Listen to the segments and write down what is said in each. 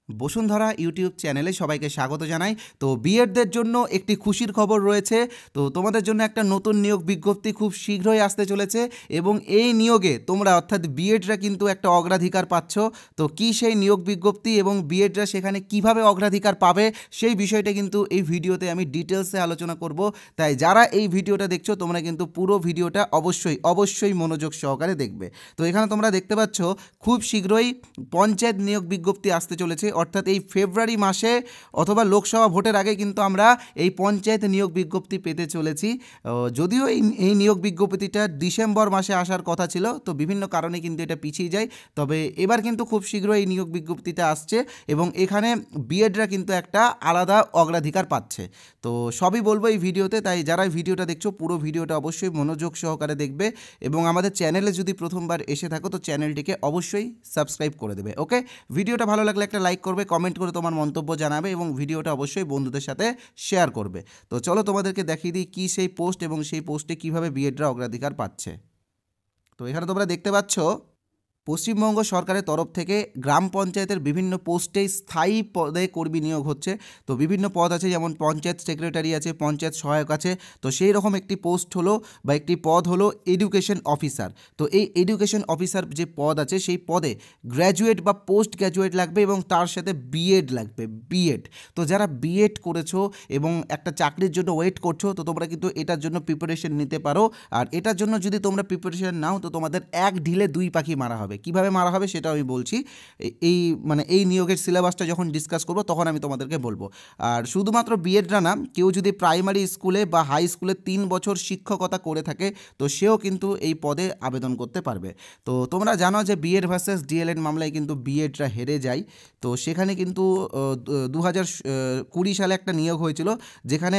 Bashundhara YouTube চ্যানেলে সবাইকে স্বাগত জানাই। তো বিএডদের জন্য একটি খুশির খবর রয়েছে। তো তোমাদের জন্য একটা নতুন নিয়োগ বিজ্ঞপ্তি খুব শীঘ্রই আসতে চলেছে এবং এই নিয়োগে তোমরা অর্থাৎ বিএডরা কিন্তু একটা অগ্রাধিকার পাচ্ছ। তো কী সেই নিয়োগ বিজ্ঞপ্তি এবং বিএডরা সেখানে কিভাবে অগ্রাধিকার পাবে সেই বিষয়টা কিন্তু এই ভিডিওতে আমি ডিটেলসে আলোচনা করব। তাই যারা এই ভিডিওটা দেখছো তোমরা কিন্তু পুরো ভিডিওটা অবশ্যই মনোযোগ সহকারে দেখবে। তো এখানে তোমরা দেখতে পাচ্ছ খুব শীঘ্রই পঞ্চায়েত নিয়োগ বিজ্ঞপ্তি আসতে চলেছে, অর্থাৎ এই ফেব্রুয়ারি মাসে অথবা লোকসভা ভোটের আগে কিন্তু আমরা এই পঞ্চায়েত নিয়োগ বিজ্ঞপ্তি পেতে চলেছি। যদিও এই নিয়োগ বিজ্ঞপ্তিটা ডিসেম্বর মাসে আসার কথা ছিল, তো বিভিন্ন কারণে কিন্তু এটা পিছিয়ে যায়। তবে এবার কিন্তু খুব শীঘ্রই এই নিয়োগ বিজ্ঞপ্তিটা আসছে এবং এখানে বিএডরা কিন্তু একটা আলাদা অগ্রাধিকার পাচ্ছে। তো সবই বলবো এই ভিডিওতে, তাই যারা ভিডিওটা দেখছো পুরো ভিডিওটা অবশ্যই মনোযোগ সহকারে দেখবে এবং আমাদের চ্যানেলে যদি প্রথমবার এসে থাকো তো চ্যানেলটিকে অবশ্যই সাবস্ক্রাইব করে দেবে। ওকে, ভিডিওটা ভালো লাগলে একটা লাইক করবে, কমেন্ট করে তোমার মন্তব্য জানাবে এবং ভিডিওটা অবশ্যই বন্ধুদের সাথে শেয়ার করবে। তো চলো তোমাদেরকে দেখিয়ে দিই কী সেই পোস্ট এবং সেই পোস্টে কীভাবে বিএডরা অগ্রাধিকার পাচ্ছে। তো এখানে তোমরা দেখতে পাচ্ছ পশ্চিমবঙ্গ সরকারের তরফ থেকে গ্রাম পঞ্চায়েতের বিভিন্ন পোস্টে স্থায়ী পদে কর্মী নিয়োগ হচ্ছে। তো বিভিন্ন পদ আছে, যেমন পঞ্চায়েত সেক্রেটারি আছে, পঞ্চায়েত সহায়ক আছে। তো সেই রকম একটি পোস্ট হলো বা একটি পদ হলো এডুকেশন অফিসার। তো এই এডুকেশন অফিসার যে পদ আছে সেই পদে গ্র্যাজুয়েট বা পোস্ট গ্র্যাজুয়েট লাগবে এবং তার সাথে বিএড লাগবে, বিএড। তো যারা বিএড করেছো এবং একটা চাকরির জন্য ওয়েট করছো তো তোমরা কিন্তু এটার জন্য প্রিপারেশন নিতে পারো। আর এটার জন্য যদি তোমরা প্রিপারেশন নাও তো তোমাদের এক ঢিলে দুই পাখি মারা হবে। কিভাবে মারা হবে সেটা আমি বলছি, এই নিয়োগের সিলেবাসটা যখন ডিসকাস করব তখন আমি তোমাদেরকে বলবো। আর শুধুমাত্র বিএডরা না, কেউ যদি প্রাইমারি স্কুলে বা হাই স্কুলে 3 বছর শিক্ষকতা করে থাকে তো সেও কিন্তু এই পদে আবেদন করতে পারবে। তো তোমরা জানো যে বিএড ভার্সেস ডিএলএড মামলায় কিন্তু বিএডরা হেরে যায়। তো সেখানে কিন্তু 2020 সালে একটা নিয়োগ হয়েছিল যেখানে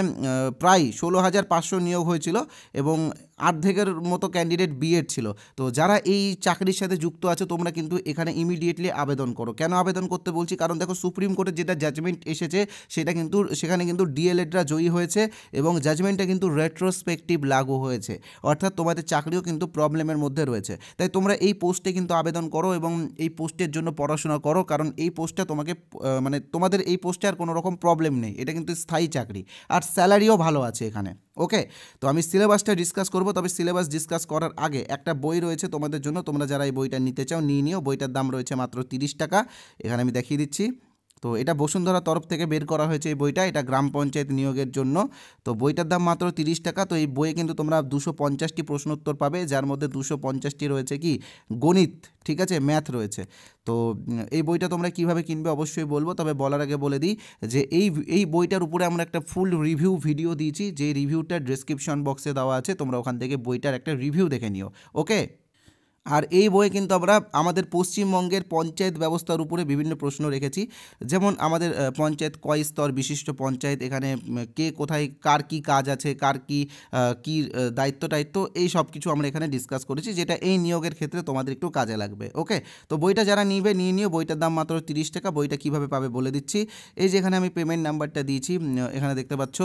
প্রায় 16,500 নিয়োগ হয়েছিল এবং অর্ধেকের মতো ক্যান্ডিডেট বিএড ছিল। তো যারা এই চাকরির সাথে যুক্ত আছে তোমরা কিন্তু এখানে ইমিডিয়েটলি আবেদন করো। কেন আবেদন করতে বলছি, কারণ দেখো সুপ্রিম কোর্টের যেটা জাজমেন্ট এসেছে সেখানে কিন্তু ডিএলএডরা জয়ী হয়েছে এবং জাজমেন্টটা কিন্তু রেট্রোস্পেক্টিভ লাগু হয়েছে, অর্থাৎ তোমাদের চাকরিও কিন্তু প্রবলেমের মধ্যে রয়েছে। তাই তোমরা এই পোস্টে কিন্তু আবেদন করো এবং এই পোস্টের জন্য পড়াশোনা করো, কারণ এই পোস্টটা তোমাকে তোমাদের এই পোস্টে আর কোনো রকম প্রবলেম নেই, এটা কিন্তু স্থায়ী চাকরি আর স্যালারিও ভালো আছে এখানে। ওকে, তো আমি সিলেবাসটা ডিসকাস করব, তবে সিলেবাস ডিসকাস করার আগে একটা বই রয়েছে তোমাদের জন্য, তোমরা যারা এই বইটা নিতে চাও নিয়ে নিও। বইটার দাম রয়েছে মাত্র 30 টাকা, এখানে আমি দেখিয়ে দিচ্ছি। তো এটা বসুন্ধরা তরফ থেকে বের করা হয়েছে এই বইটা, এটা গ্রাম পঞ্চায়েত নিয়োগের জন্য। তো বইটার দাম মাত্র 30 টাকা। তো এই বইয়ে কিন্তু তোমরা 250টি প্রশ্নোত্তর পাবে, যার মধ্যে 250টি রয়েছে কি গণিত, ঠিক আছে, ম্যাথ রয়েছে। তো এই বইটা তোমরা কিভাবে কিনবে অবশ্যই বলবো, তবে বলার আগে বলে দিই যে এই বইটার উপরে আমরা একটা ফুল রিভিউ ভিডিও দিয়েছি, যে রিভিউটা ডেসক্রিপশন বক্সে দেওয়া আছে, তোমরা ওখান থেকে বইটার একটা রিভিউ দেখে নিও। ওকে, আর এই বইয়ে কিন্তু আমরা আমাদের পশ্চিমবঙ্গের পঞ্চায়েত ব্যবস্থার উপরে বিভিন্ন প্রশ্ন রেখেছি, যেমন আমাদের পঞ্চায়েত কয় স্তর বিশিষ্ট পঞ্চায়েত, এখানে কে কোথায় কার কী কাজ আছে, কার কী কী দায়িত্ব এই সব কিছু আমরা এখানে ডিসকাস করেছি, যেটা এই নিয়োগের ক্ষেত্রে তোমাদের একটু কাজে লাগবে। ওকে, তো বইটা যারা নিবে নিয়ে নিও, বইটার দাম মাত্র 30 টাকা। বইটা কীভাবে পাবে বলে দিচ্ছি, এই যেখানে আমি পেমেন্ট নাম্বারটা দিয়েছি, এখানে দেখতে পাচ্ছ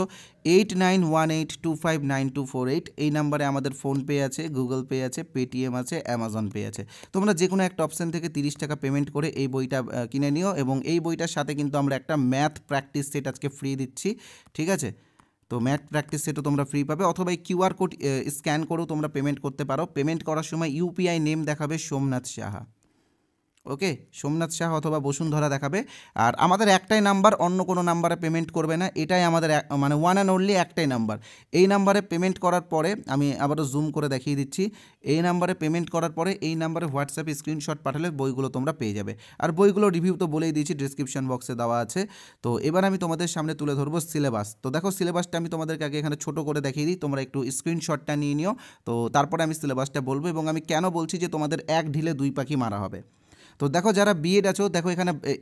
8918259248, এই নাম্বারে আমাদের ফোনপে আছে, গুগল পে আছে, পেটিএম আছে, অ্যামাজন পে আছে। তোমরা যে কোনো একটা অপশান থেকে 30 টাকা পেমেন্ট করে এই বইটা কিনে নিও এবং এই বইটার সাথে কিন্তু আমরা একটা ম্যাথ প্র্যাকটিস সেট আজকে ফ্রি দিচ্ছি, ঠিক আছে। তো ম্যাথ প্র্যাকটিস সেটও তোমরা ফ্রি পাবে, অথবা এই কিউআর কোড স্ক্যান করেও তোমরা পেমেন্ট করতে পারো। পেমেন্ট করার সময় ইউপিআই নেম দেখাবে সোমনাথ সাহা। ওকে, সোমনাথ শাহ অথবা বসুন্ধরা দেখাবে। আর আমাদের একটাই নাম্বার, অন্য কোনো নাম্বারে পেমেন্ট করবে না, এটাই আমাদের মানে ওয়ান অ্যান্ড অনলি একটাই নাম্বার। এই নাম্বারে পেমেন্ট করার পরে আমি আবারও জুম করে দেখিয়ে দিচ্ছি, এই নাম্বারে পেমেন্ট করার পরে এই নাম্বারে হোয়াটসঅ্যাপে স্ক্রিনশট পাঠালে বইগুলো তোমরা পেয়ে যাবে। আর বইগুলো রিভিউ তো বলেই দিয়েছি, ডিসক্রিপশন বক্সে দেওয়া আছে। তো এবার আমি তোমাদের সামনে তুলে ধরবো সিলেবাস। তো দেখো সিলেবাসটা আমি তোমাদেরকে আগে এখানে ছোটো করে দেখিয়ে দিই, তোমরা একটু স্ক্রিনশটটা নিয়ে নিও। তো তারপরে আমি সিলেবাসটা বলবো এবং আমি কেন বলছি যে তোমাদের এক ঢিলে দুই পাখি মারা হবে। তো দেখো যারা বিএড আছো, দেখো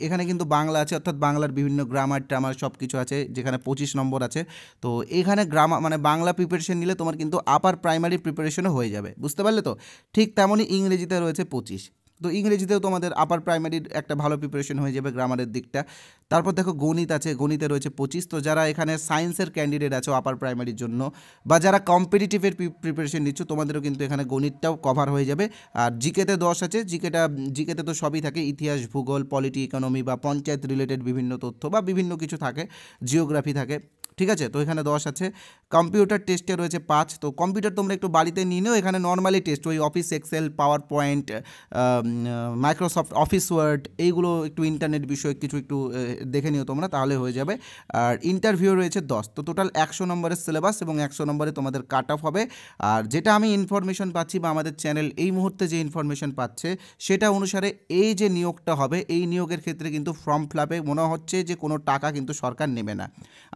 এখানে কিন্তু বাংলা আছে, অর্থাৎ বাংলার বিভিন্ন গ্রামার ট্রামার সব কিছু আছে, যেখানে 25 নম্বর আছে। তো এখানে গ্রামার মানে বাংলা প্রিপারেশন নিলে তোমার কিন্তু আপার প্রাইমারি প্রিপারেশনও হয়ে যাবে, বুঝতে পারলে তো। ঠিক তেমনই ইংরেজিতে রয়েছে 25। তো ইংরেজিতেও তোমাদের আপার প্রাইমারির একটা ভালো প্রিপারেশন হয়ে যাবে গ্রামারের দিকটা। তারপর দেখো গণিত আছে, গণিতে রয়েছে 25। তো যারা এখানে সায়েন্সের ক্যান্ডিডেট আছো আপার প্রাইমারির জন্য বা যারা কম্পিটিটিভের প্রিপারেশন নিচ্ছ তোমাদেরও কিন্তু এখানে গণিতটাও কভার হয়ে যাবে। আর জিকেতে 10 আছে, জিকেতে তো সবই থাকে, ইতিহাস, ভূগোল, পলিটি, ইকোনমি বা পঞ্চায়েত রিলেটেড বিভিন্ন তথ্য বা বিভিন্ন কিছু থাকে, জিওগ্রাফি থাকে, ঠিক আছে। তো এখানে 10 আছে। কম্পিউটার টেস্টে রয়েছে 5। তো কম্পিউটার তোমরা একটু বাড়িতে নিয়ে নিও, এখানে নর্মালি টেস্ট ওই Office Excel, PowerPoint, Microsoft Office Word, এইগুলো একটু ইন্টারনেট বিষয়ে কিছু একটু দেখে নিও তোমরা, তাহলে হয়ে যাবে। আর ইন্টারভিউ রয়েছে 10। তো টোটাল 100 নম্বরের সিলেবাস এবং 100 নম্বরে তোমাদের কাট অফ হবে। আর যেটা আমি ইনফরমেশন পাচ্ছি বা আমাদের চ্যানেল এই মুহূর্তে যে ইনফরমেশন পাচ্ছে সেটা অনুসারে এই যে নিয়োগটা হবে এই নিয়োগের ক্ষেত্রে কিন্তু ফর্ম ফিল আপে মনে হচ্ছে যে কোনো টাকা কিন্তু সরকার নেবে না।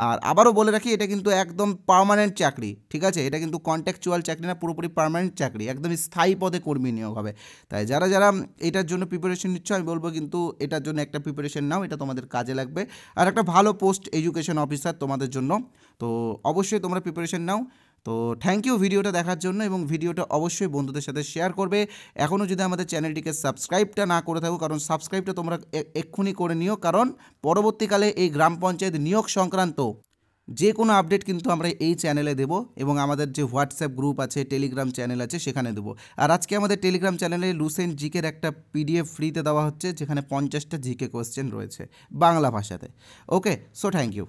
আর আবারও বলে রাখি, এটা কিন্তু একদম পার্মানেন্ট চাকরি, ঠিক আছে। এটা কিন্তু কন্ট্রাকচুয়াল চাকরি না, পুরোপুরি পার্মানেন্ট চাকরি, একদম স্থায়ী পদে কর্মী নিয়োগ হবে। তাই যারা যারা এটার জন্য প্রিপারেশন নিচ্ছ আমি বলবো কিন্তু এটার জন্য একটা প্রিপারেশন নাও, এটা তোমাদের কাজে লাগবে। আর একটা ভালো পোস্ট এডুকেশন অফিসার তোমাদের জন্য, তো অবশ্যই তোমরা প্রিপারেশন নাও। তো থ্যাংক ইউ ভিডিওটা দেখার জন্য, এবং ভিডিওটা অবশ্যই বন্ধুদের সাথে শেয়ার করবে। এখনও যদি আমাদের চ্যানেলটিকে সাবস্ক্রাইবটা না করে থাকো, কারণ সাবস্ক্রাইবটা তোমরা এক্ষুনি করে নিও, কারণ পরবর্তীকালে এই গ্রাম পঞ্চায়েত নিয়োগ সংক্রান্ত যে কোনো আপডেট কিন্তু আমরা এই চ্যানেলে দেব, এবং আমাদের যে হোয়াটসঅ্যাপ গ্রুপ আছে, টেলিগ্রাম চ্যানেল আছে, সেখানে দেবো। আর আজকে আমাদের টেলিগ্রাম চ্যানেলে লুসেন্ট জিকের একটা পিডিএফ ফ্রিতে দেওয়া হচ্ছে, যেখানে 50টা জিকে কোয়েশ্চেন রয়েছে বাংলা ভাষাতে। ওকে, সো থ্যাংক ইউ।